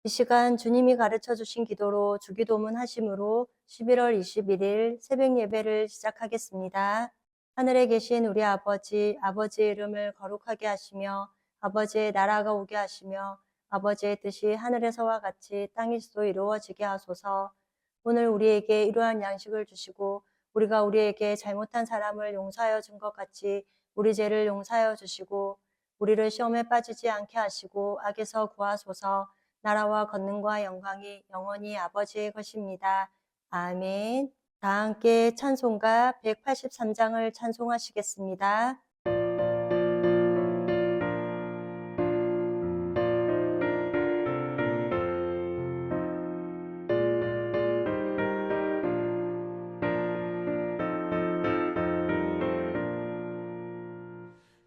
이 시간 주님이 가르쳐 주신 기도로 주기도문 하심으로 11월 21일 새벽 예배를 시작하겠습니다. 하늘에 계신 우리 아버지, 아버지의 이름을 거룩하게 하시며 아버지의 나라가 오게 하시며 아버지의 뜻이 하늘에서와 같이 땅에서도 이루어지게 하소서. 오늘 우리에게 이러한 양식을 주시고 우리가 우리에게 잘못한 사람을 용서하여 준 것 같이 우리 죄를 용서하여 주시고 우리를 시험에 빠지지 않게 하시고 악에서 구하소서. 나라와 권능과 영광이 영원히 아버지의 것입니다. 아멘. 다 함께 찬송가 183장을 찬송하시겠습니다.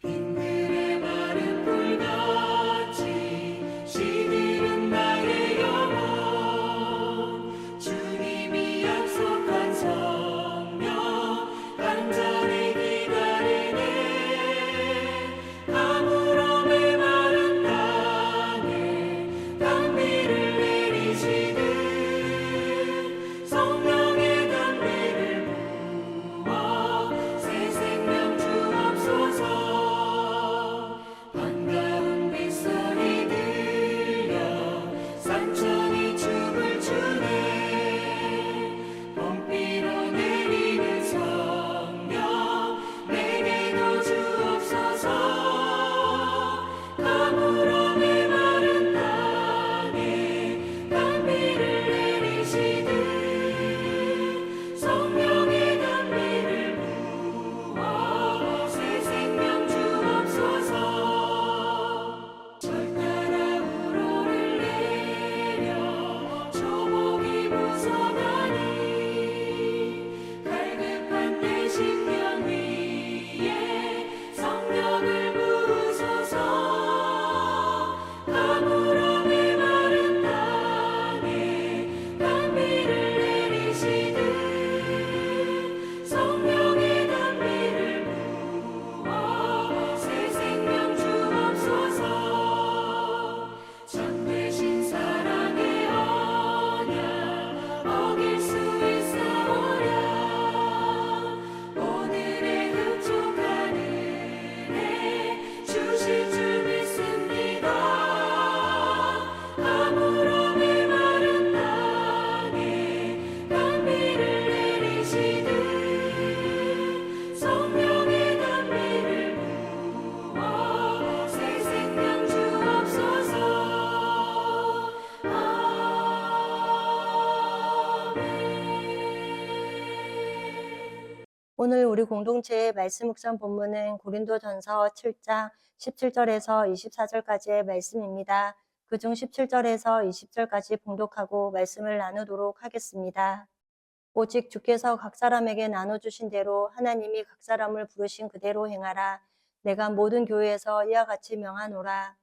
빈들의 마른 불같이 시들은 나의 영혼 주님이 약속한 성령 간절히 기다리네 가물음의 마른 땅에 단비를 내리시듯 성령의 단비를 부어 새 생명 주옵소서. 반가운 빗소리 들려 산천이 춤을 추네 봄비로 내리는 성령 내게도 주옵소서. 가물음의 마른 땅에 단비를 내리시듯 성령의 단비를 부어 새 생명 주옵소서. 절 따라 우러를 내려 초목이 묻어가니 갈급한 내 심령 위에 성령을 부으소서. 가물음의 마른 땅에 단비를 내리시듯 성령의 단비를 부어 새 생명 주옵소서. 참되신 사랑의 언약 어길 수 있사오랴. 오늘의 흡족한 은혜 주실 줄 믿습니다. 가물음의 마른 땅에 단비를 내리시듯 성령의 단비를 부어 새 생명 주옵소서. 오늘 우리 공동체의 말씀 묵상 본문은 고린도전서 7장 17절에서 24절까지의 말씀입니다. 그중 17절에서 20절까지 봉독하고 말씀을 나누도록 하겠습니다. 오직 주께서 각 사람에게 나눠주신 대로 하나님이 각 사람을 부르신 그대로 행하라. 내가 모든 교회에서 이와 같이 명하노라.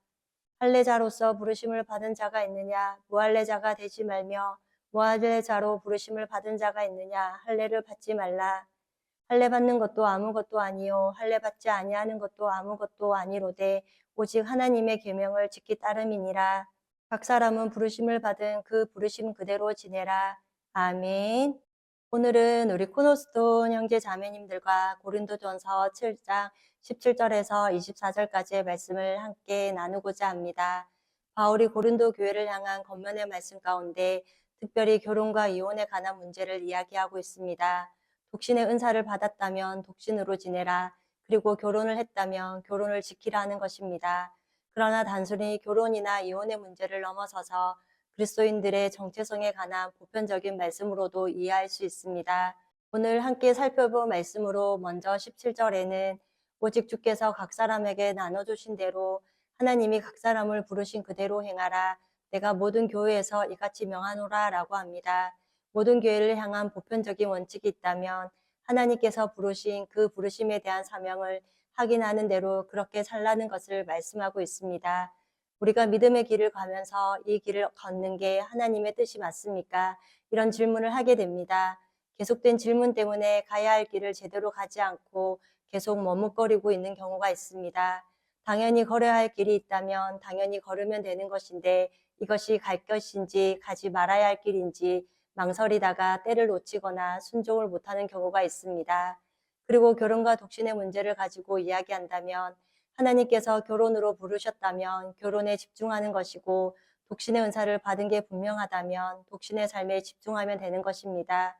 할례자로서 부르심을 받은 자가 있느냐? 무할례자가 되지 말며 무할례자로 부르심을 받은 자가 있느냐? 할례를 받지 말라. 할례 받는 것도 아무것도 아니요 할례 받지 아니하는 것도 아무것도 아니로되 오직 하나님의 계명을 지키 따름이니라. 각 사람은 부르심을 받은 그 부르심 그대로 지내라. 아멘. 오늘은 우리 코너스톤 형제 자매님들과 고린도전서 7장 17절에서 24절까지의 말씀을 함께 나누고자 합니다. 바울이 고린도 교회를 향한 권면의 말씀 가운데 특별히 결혼과 이혼에 관한 문제를 이야기하고 있습니다. 독신의 은사를 받았다면 독신으로 지내라. 그리고 결혼을 했다면 결혼을 지키라는 것입니다. 그러나 단순히 결혼이나 이혼의 문제를 넘어서서 그리스도인들의 정체성에 관한 보편적인 말씀으로도 이해할 수 있습니다. 오늘 함께 살펴볼 말씀으로 먼저 17절에는 오직 주께서 각 사람에게 나눠주신 대로 하나님이 각 사람을 부르신 그대로 행하라. 내가 모든 교회에서 이같이 명하노라 라고 합니다. 모든 교회를 향한 보편적인 원칙이 있다면 하나님께서 부르신 그 부르심에 대한 사명을 확인하는 대로 그렇게 살라는 것을 말씀하고 있습니다. 우리가 믿음의 길을 가면서 이 길을 걷는 게 하나님의 뜻이 맞습니까? 이런 질문을 하게 됩니다. 계속된 질문 때문에 가야 할 길을 제대로 가지 않고 계속 머뭇거리고 있는 경우가 있습니다. 당연히 걸어야 할 길이 있다면 당연히 걸으면 되는 것인데 이것이 갈 것인지 가지 말아야 할 길인지 망설이다가 때를 놓치거나 순종을 못하는 경우가 있습니다. 그리고 결혼과 독신의 문제를 가지고 이야기한다면 하나님께서 결혼으로 부르셨다면 결혼에 집중하는 것이고 독신의 은사를 받은 게 분명하다면 독신의 삶에 집중하면 되는 것입니다.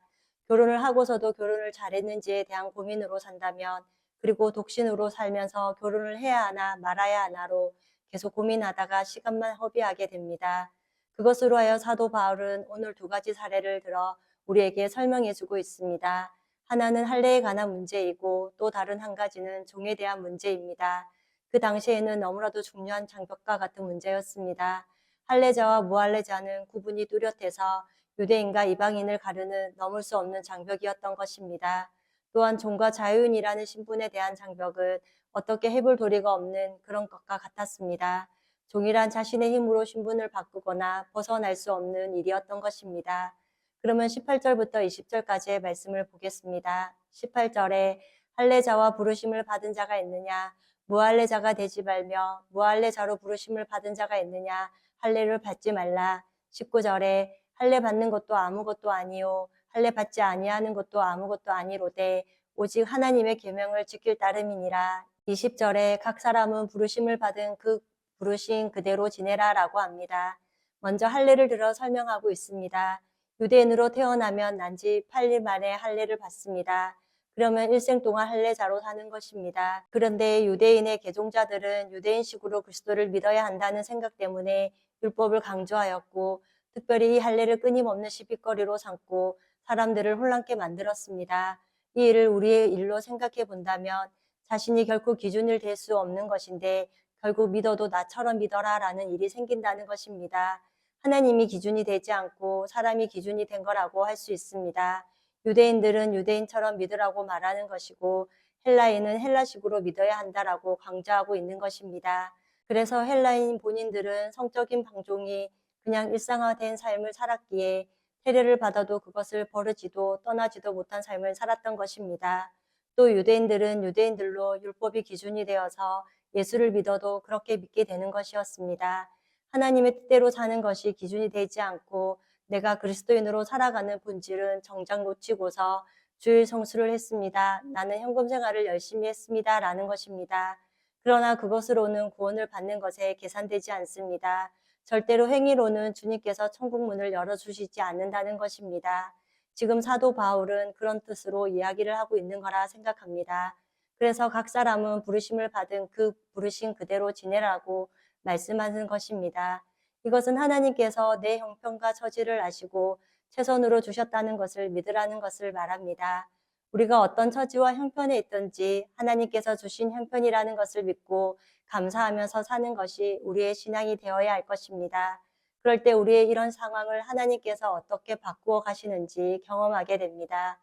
결혼을 하고서도 결혼을 잘했는지에 대한 고민으로 산다면 그리고 독신으로 살면서 결혼을 해야 하나 말아야 하나로 계속 고민하다가 시간만 허비하게 됩니다. 그것으로 하여 사도 바울은 오늘 두 가지 사례를 들어 우리에게 설명해 주고 있습니다. 하나는 할례에 관한 문제이고 또 다른 한 가지는 종에 대한 문제입니다. 그 당시에는 너무나도 중요한 장벽과 같은 문제였습니다. 할례자와 무할례자는 구분이 뚜렷해서 유대인과 이방인을 가르는 넘을 수 없는 장벽이었던 것입니다. 또한 종과 자유인이라는 신분에 대한 장벽은 어떻게 해볼 도리가 없는 그런 것과 같았습니다. 종이란 자신의 힘으로 신분을 바꾸거나 벗어날 수 없는 일이었던 것입니다. 그러면 18절부터 20절까지의 말씀을 보겠습니다. 18절에 할례자와 부르심을 받은 자가 있느냐 무할례자가 되지 말며 무할례자로 부르심을 받은 자가 있느냐 할례를 받지 말라. 19절에 할례 받는 것도 아무것도 아니요 할례 받지 아니하는 것도 아무것도 아니로되 오직 하나님의 계명을 지킬 따름이니라. 20절에 각 사람은 부르심을 받은 그 부르신 그대로 지내라라고 합니다. 먼저 할례를 들어 설명하고 있습니다. 유대인으로 태어나면 난지 8일 만에 할례를 받습니다. 그러면 일생 동안 할례자로 사는 것입니다. 그런데 유대인의 개종자들은 유대인식으로 그리스도를 믿어야 한다는 생각 때문에 율법을 강조하였고 특별히 이 할례를 끊임없는 시비거리로 삼고 사람들을 혼란케 만들었습니다. 이 일을 우리의 일로 생각해 본다면 자신이 결코 기준일 될 수 없는 것인데 결국 믿어도 나처럼 믿어라라는 일이 생긴다는 것입니다. 하나님이 기준이 되지 않고 사람이 기준이 된 거라고 할 수 있습니다. 유대인들은 유대인처럼 믿으라고 말하는 것이고 헬라인은 헬라식으로 믿어야 한다라고 강조하고 있는 것입니다. 그래서 헬라인 본인들은 성적인 방종이 그냥 일상화된 삶을 살았기에 세례를 받아도 그것을 버르지도 떠나지도 못한 삶을 살았던 것입니다. 또 유대인들은 유대인들로 율법이 기준이 되어서 예수를 믿어도 그렇게 믿게 되는 것이었습니다. 하나님의 뜻대로 사는 것이 기준이 되지 않고 내가 그리스도인으로 살아가는 본질은 정작 놓치고서 주일 성수를 했습니다. 나는 현금 생활을 열심히 했습니다. 라는 것입니다. 그러나 그것으로는 구원을 받는 것에 계산되지 않습니다. 절대로 행위로는 주님께서 천국 문을 열어주시지 않는다는 것입니다. 지금 사도 바울은 그런 뜻으로 이야기를 하고 있는 거라 생각합니다. 그래서 각 사람은 부르심을 받은 그 부르신 그대로 지내라고 말씀하는 것입니다. 이것은 하나님께서 내 형편과 처지를 아시고 최선으로 주셨다는 것을 믿으라는 것을 말합니다. 우리가 어떤 처지와 형편에 있든지 하나님께서 주신 형편이라는 것을 믿고 감사하면서 사는 것이 우리의 신앙이 되어야 할 것입니다. 그럴 때 우리의 이런 상황을 하나님께서 어떻게 바꾸어 가시는지 경험하게 됩니다.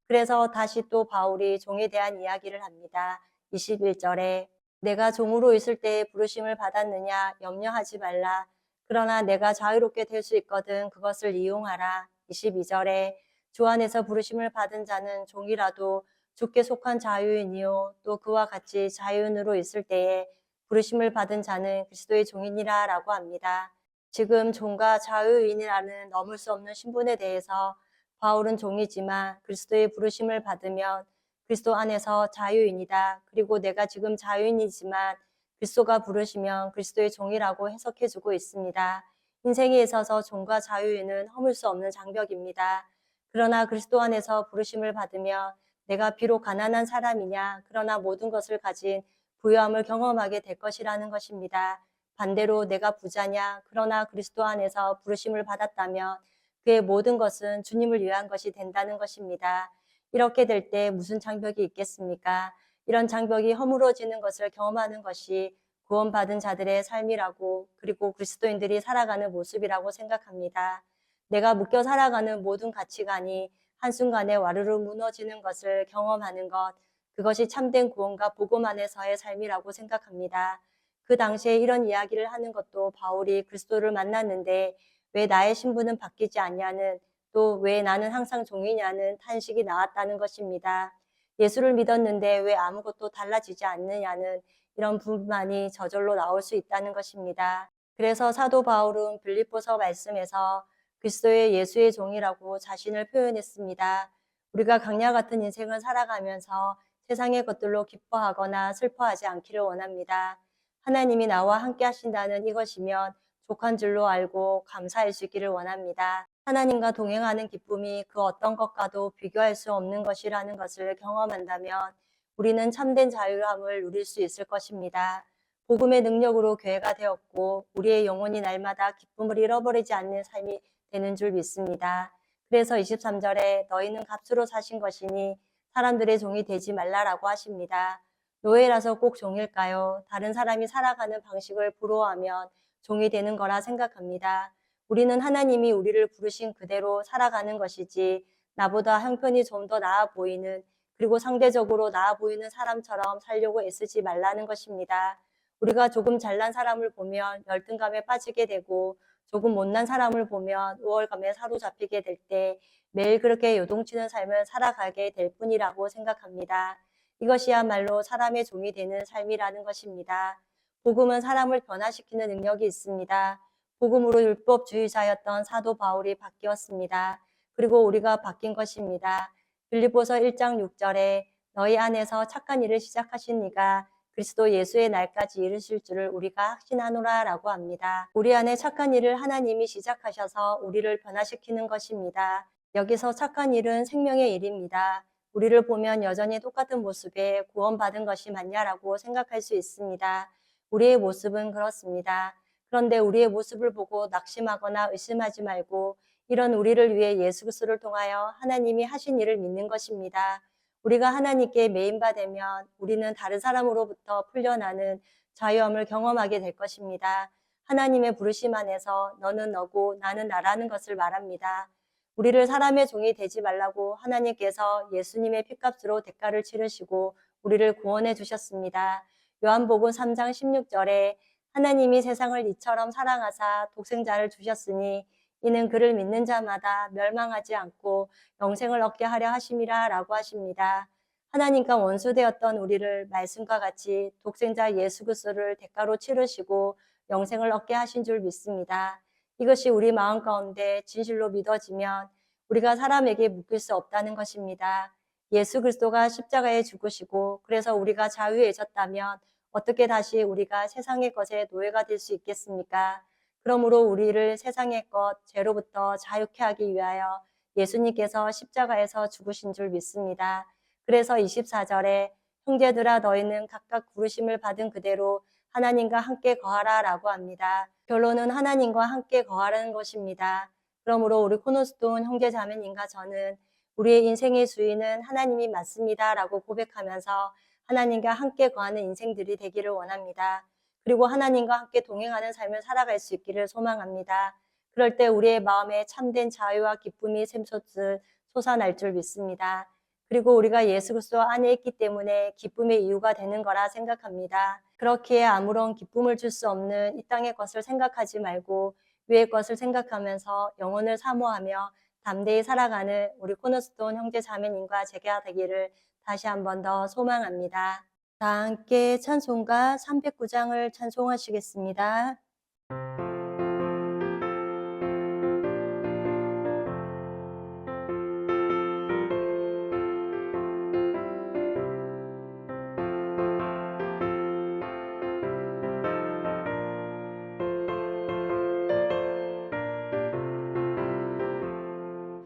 그래서 다시 또 바울이 종에 대한 이야기를 합니다. 21절에 내가 종으로 있을 때에 부르심을 받았느냐 염려하지 말라. 그러나 내가 자유롭게 될 수 있거든 그것을 이용하라. 22절에 주 안에서 부르심을 받은 자는 종이라도 주께 속한 자유인이요 또 그와 같이 자유인으로 있을 때에 부르심을 받은 자는 그리스도의 종이니라 라고 합니다. 지금 종과 자유인이라는 넘을 수 없는 신분에 대해서 바울은 종이지만 그리스도의 부르심을 받으면 그리스도 안에서 자유인이다. 그리고 내가 지금 자유인이지만 그리스도가 부르시면 그리스도의 종이라고 해석해주고 있습니다. 인생에 있어서 종과 자유인은 허물 수 없는 장벽입니다. 그러나 그리스도 안에서 부르심을 받으며 내가 비록 가난한 사람이냐 그러나 모든 것을 가진 부유함을 경험하게 될 것이라는 것입니다. 반대로 내가 부자냐 그러나 그리스도 안에서 부르심을 받았다면 그의 모든 것은 주님을 위한 것이 된다는 것입니다. 이렇게 될 때 무슨 장벽이 있겠습니까? 이런 장벽이 허물어지는 것을 경험하는 것이 구원받은 자들의 삶이라고 그리고 그리스도인들이 살아가는 모습이라고 생각합니다. 내가 묶여 살아가는 모든 가치관이 한순간에 와르르 무너지는 것을 경험하는 것, 그것이 참된 구원과 복음 안에서의 삶이라고 생각합니다. 그 당시에 이런 이야기를 하는 것도 바울이 그리스도를 만났는데 왜 나의 신분은 바뀌지 않냐는 또 왜 나는 항상 종이냐는 탄식이 나왔다는 것입니다. 예수를 믿었는데 왜 아무것도 달라지지 않느냐는 이런 불만이 저절로 나올 수 있다는 것입니다. 그래서 사도 바울은 빌립보서 말씀에서 그리스도의 예수의 종이라고 자신을 표현했습니다. 우리가 강야 같은 인생을 살아가면서 세상의 것들로 기뻐하거나 슬퍼하지 않기를 원합니다. 하나님이 나와 함께 하신다는 이것이면 족한 줄로 알고 감사할 수 있기를 원합니다. 하나님과 동행하는 기쁨이 그 어떤 것과도 비교할 수 없는 것이라는 것을 경험한다면 우리는 참된 자유함을 누릴 수 있을 것입니다. 복음의 능력으로 교회가 되었고 우리의 영혼이 날마다 기쁨을 잃어버리지 않는 삶이 되는 줄 믿습니다. 그래서 23절에 너희는 값으로 사신 것이니 사람들의 종이 되지 말라라고 하십니다. 노예라서 꼭 종일까요? 다른 사람이 살아가는 방식을 부러워하면 종이 되는 거라 생각합니다. 우리는 하나님이 우리를 부르신 그대로 살아가는 것이지 나보다 형편이 좀 더 나아 보이는 그리고 상대적으로 나아 보이는 사람처럼 살려고 애쓰지 말라는 것입니다. 우리가 조금 잘난 사람을 보면 열등감에 빠지게 되고 조금 못난 사람을 보면 우월감에 사로잡히게 될 때 매일 그렇게 요동치는 삶을 살아가게 될 뿐이라고 생각합니다. 이것이야말로 사람의 종이 되는 삶이라는 것입니다. 복음은 사람을 변화시키는 능력이 있습니다. 복음으로 율법주의자였던 사도 바울이 바뀌었습니다. 그리고 우리가 바뀐 것입니다. 빌립보서 1장 6절에 너희 안에서 착한 일을 시작하신 이가 그리스도 예수의 날까지 이르실 줄을 우리가 확신하노라 라고 합니다. 우리 안에 착한 일을 하나님이 시작하셔서 우리를 변화시키는 것입니다. 여기서 착한 일은 생명의 일입니다. 우리를 보면 여전히 똑같은 모습에 구원받은 것이 맞냐라고 생각할 수 있습니다. 우리의 모습은 그렇습니다. 그런데 우리의 모습을 보고 낙심하거나 의심하지 말고 이런 우리를 위해 예수 그리스도를 통하여 하나님이 하신 일을 믿는 것입니다. 우리가 하나님께 매인받으면 우리는 다른 사람으로부터 풀려나는 자유함을 경험하게 될 것입니다. 하나님의 부르심 안에서 너는 너고 나는 나라는 것을 말합니다. 우리를 사람의 종이 되지 말라고 하나님께서 예수님의 피값으로 대가를 치르시고 우리를 구원해 주셨습니다. 요한복음 3장 16절에 하나님이 세상을 이처럼 사랑하사 독생자를 주셨으니 이는 그를 믿는 자마다 멸망하지 않고 영생을 얻게 하려 하심이라 라고 하십니다. 하나님과 원수되었던 우리를 말씀과 같이 독생자 예수 그리스도를 대가로 치르시고 영생을 얻게 하신 줄 믿습니다. 이것이 우리 마음 가운데 진실로 믿어지면 우리가 사람에게 묶일 수 없다는 것입니다. 예수 그리스도가 십자가에 죽으시고 그래서 우리가 자유해졌다면 어떻게 다시 우리가 세상의 것에 노예가 될 수 있겠습니까? 그러므로 우리를 세상의 것, 죄로부터 자유케 하기 위하여 예수님께서 십자가에서 죽으신 줄 믿습니다. 그래서 24절에 형제들아 너희는 각각 부르심을 받은 그대로 하나님과 함께 거하라 라고 합니다. 결론은 하나님과 함께 거하라는 것입니다. 그러므로 우리 코너스톤 형제자매님과 저는 우리의 인생의 주인은 하나님이 맞습니다 라고 고백하면서 하나님과 함께 거하는 인생들이 되기를 원합니다. 그리고 하나님과 함께 동행하는 삶을 살아갈 수 있기를 소망합니다. 그럴 때 우리의 마음에 참된 자유와 기쁨이 샘솟듯 솟아날 줄 믿습니다. 그리고 우리가 예수 그리스도 안에 있기 때문에 기쁨의 이유가 되는 거라 생각합니다. 그렇기에 아무런 기쁨을 줄 수 없는 이 땅의 것을 생각하지 말고 위의 것을 생각하면서 영혼을 사모하며 담대히 살아가는 우리 코너스톤 형제 자매님과 제가 되기를 다시 한 번 더 소망합니다. 다 함께 찬송가 309장을 찬송하시겠습니다.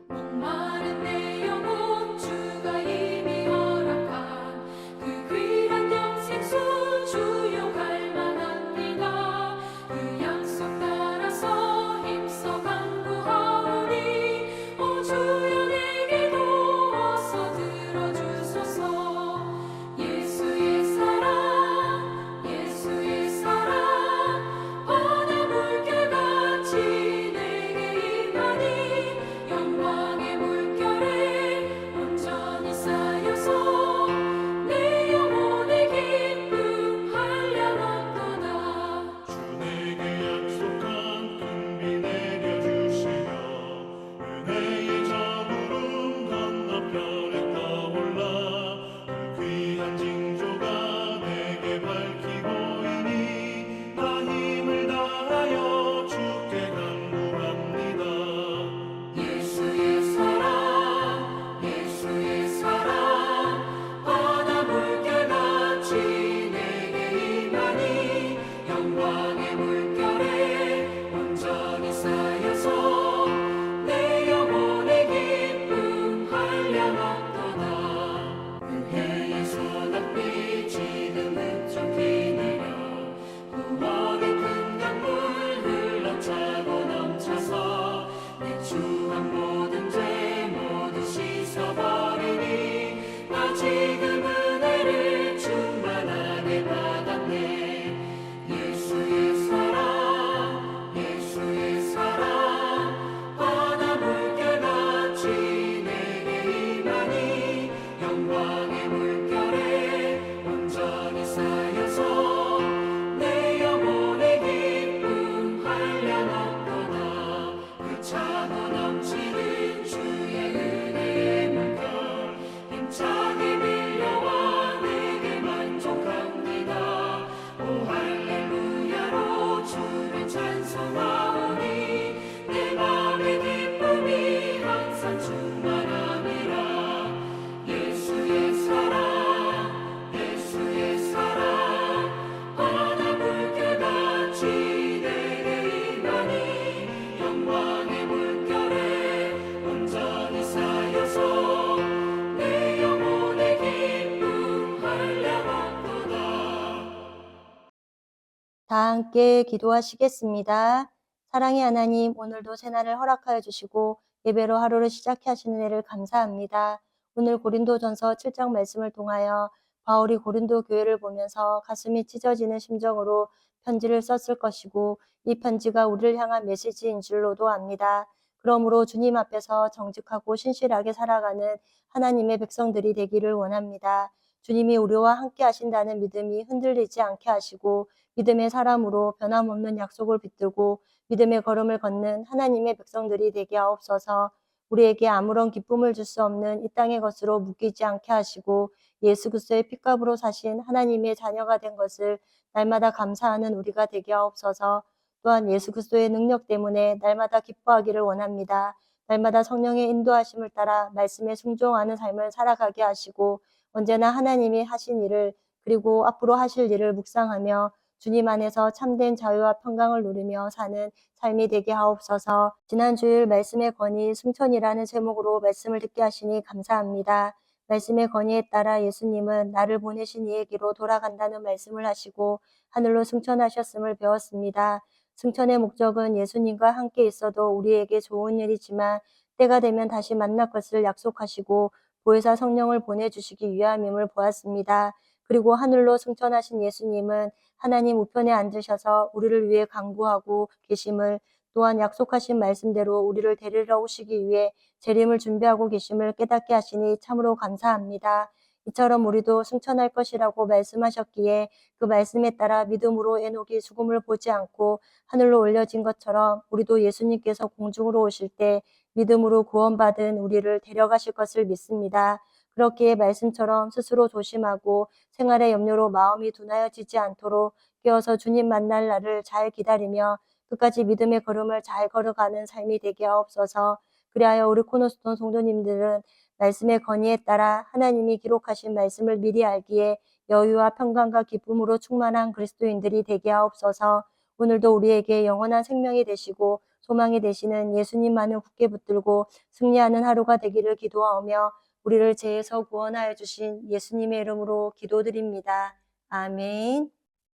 목마른 내 영혼 주가 이미 허락한 그 귀한 영생수 주요 갈 만합니다. 그 약속 함께 기도하시겠습니다. 사랑의 하나님, 오늘도 새날을 허락하여 주시고 예배로 하루를 시작해 하시는 애를 감사합니다. 오늘 고린도전서 7장 말씀을 통하여 바울이 고린도 교회를 보면서 가슴이 찢어지는 심정으로 편지를 썼을 것이고 이 편지가 우리를 향한 메시지인 줄로도 압니다. 그러므로 주님 앞에서 정직하고 신실하게 살아가는 하나님의 백성들이 되기를 원합니다. 주님이 우리와 함께 하신다는 믿음이 흔들리지 않게 하시고 믿음의 사람으로 변함없는 약속을 붙들고 믿음의 걸음을 걷는 하나님의 백성들이 되게 하옵소서. 우리에게 아무런 기쁨을 줄 수 없는 이 땅의 것으로 묶이지 않게 하시고 예수 그리스도의 핏값으로 사신 하나님의 자녀가 된 것을 날마다 감사하는 우리가 되게 하옵소서. 또한 예수 그리스도의 능력 때문에 날마다 기뻐하기를 원합니다. 날마다 성령의 인도하심을 따라 말씀에 순종하는 삶을 살아가게 하시고 언제나 하나님이 하신 일을 그리고 앞으로 하실 일을 묵상하며 주님 안에서 참된 자유와 평강을 누리며 사는 삶이 되게 하옵소서. 지난 주일 말씀의 권위 승천이라는 제목으로 말씀을 듣게 하시니 감사합니다. 말씀의 권위에 따라 예수님은 나를 보내신 이에게로 돌아간다는 말씀을 하시고 하늘로 승천하셨음을 배웠습니다. 승천의 목적은 예수님과 함께 있어도 우리에게 좋은 일이지만 때가 되면 다시 만날 것을 약속하시고 보혜사 성령을 보내주시기 위함임을 보았습니다. 그리고 하늘로 승천하신 예수님은 하나님 우편에 앉으셔서 우리를 위해 간구하고 계심을 또한 약속하신 말씀대로 우리를 데리러 오시기 위해 재림을 준비하고 계심을 깨닫게 하시니 참으로 감사합니다. 이처럼 우리도 승천할 것이라고 말씀하셨기에 그 말씀에 따라 믿음으로 에녹이 죽음을 보지 않고 하늘로 올려진 것처럼 우리도 예수님께서 공중으로 오실 때 믿음으로 구원받은 우리를 데려가실 것을 믿습니다. 그렇기에 말씀처럼 스스로 조심하고 생활의 염려로 마음이 둔하여지지 않도록 깨어서 주님 만날 날을 잘 기다리며 끝까지 믿음의 걸음을 잘 걸어가는 삶이 되게 하옵소서. 그리하여 우리 코너스톤 성도님들은 말씀의 건의에 따라 하나님이 기록하신 말씀을 미리 알기에 여유와 평강과 기쁨으로 충만한 그리스도인들이 되게 하옵소서. 오늘도 우리에게 영원한 생명이 되시고 소망이 되시는 예수님만을 굳게 붙들고 승리하는 하루가 되기를 기도하오며 우리를 죄에서 구원하여 주신 예수님의 이름으로 기도드립니다. 아멘.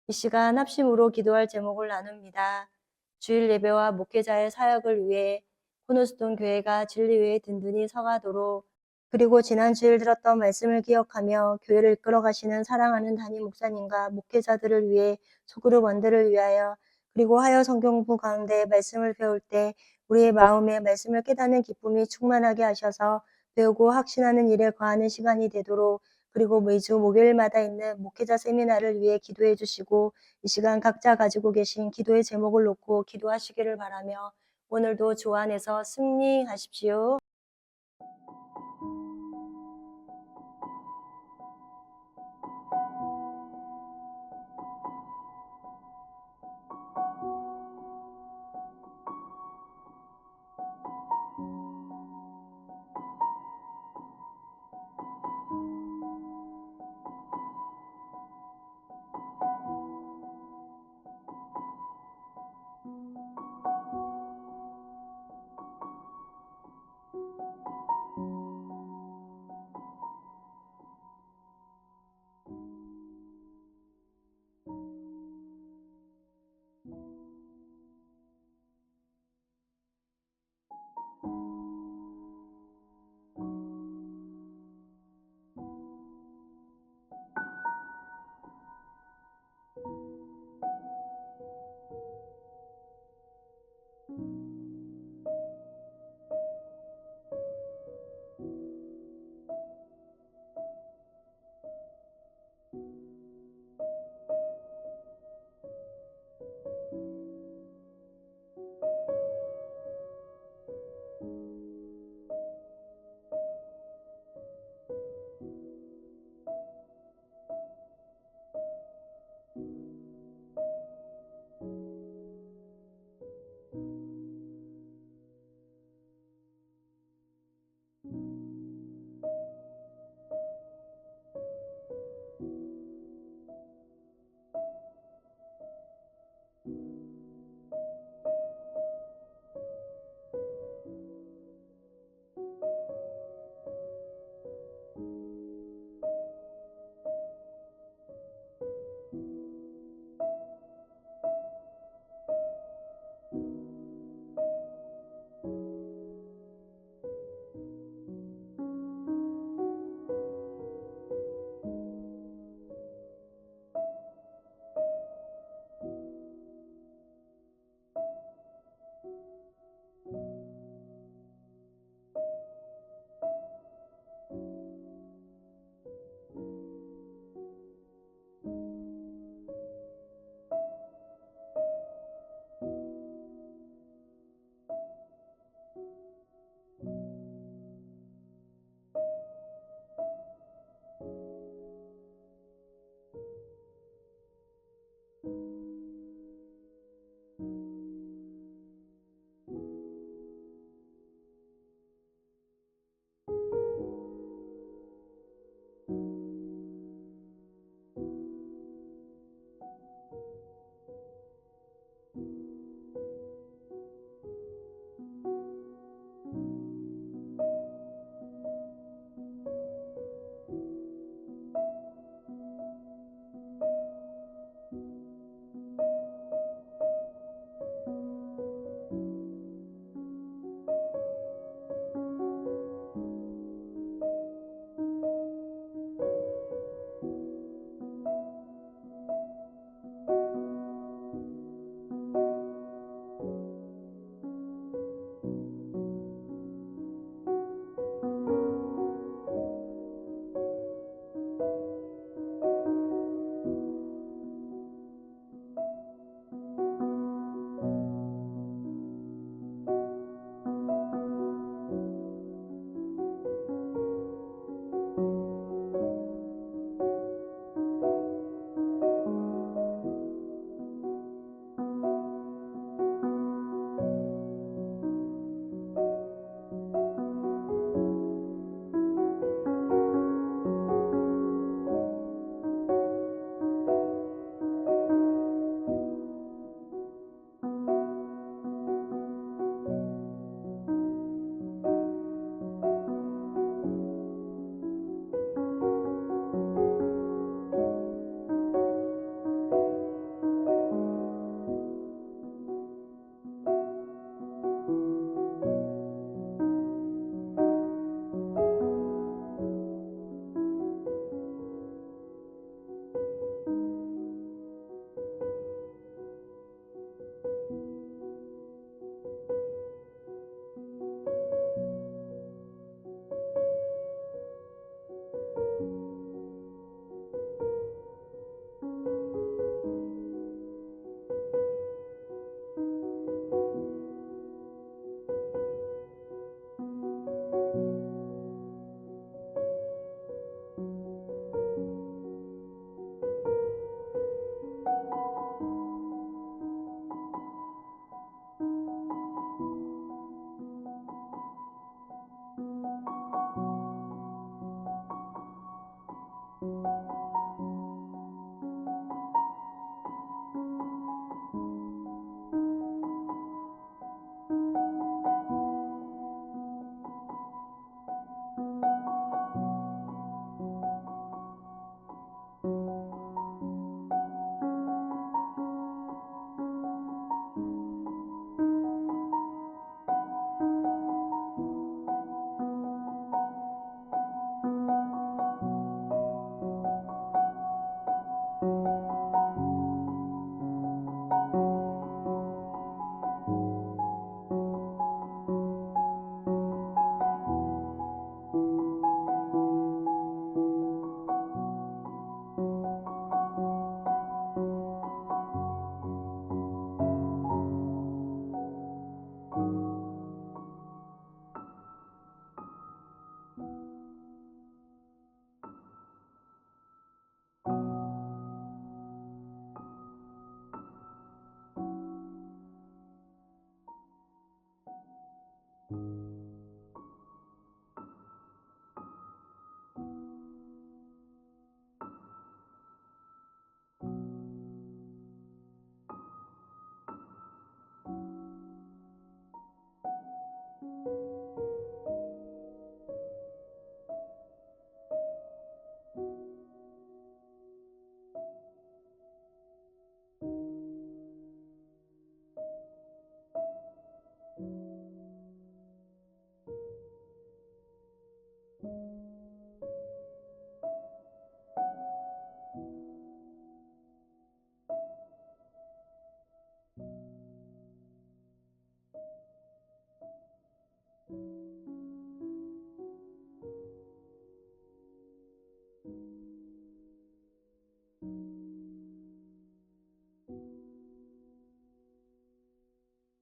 이 시간 합심으로 기도할 제목을 나눕니다. 주일 예배와 목회자의 사역을 위해 코너스톤 교회가 진리 위에 든든히 서가도록 그리고 지난 주일 들었던 말씀을 기억하며 교회를 이끌어 가시는 사랑하는 담임 목사님과 목회자들을 위해 소그룹 원들을 위하여 그리고 하여 성경부 가운데 말씀을 배울 때 우리의 마음에 말씀을 깨닫는 기쁨이 충만하게 하셔서 배우고 확신하는 일에 거하는 시간이 되도록 그리고 매주 목요일마다 있는 목회자 세미나를 위해 기도해 주시고 이 시간 각자 가지고 계신 기도의 제목을 놓고 기도하시기를 바라며 오늘도 주 안에서 승리하십시오.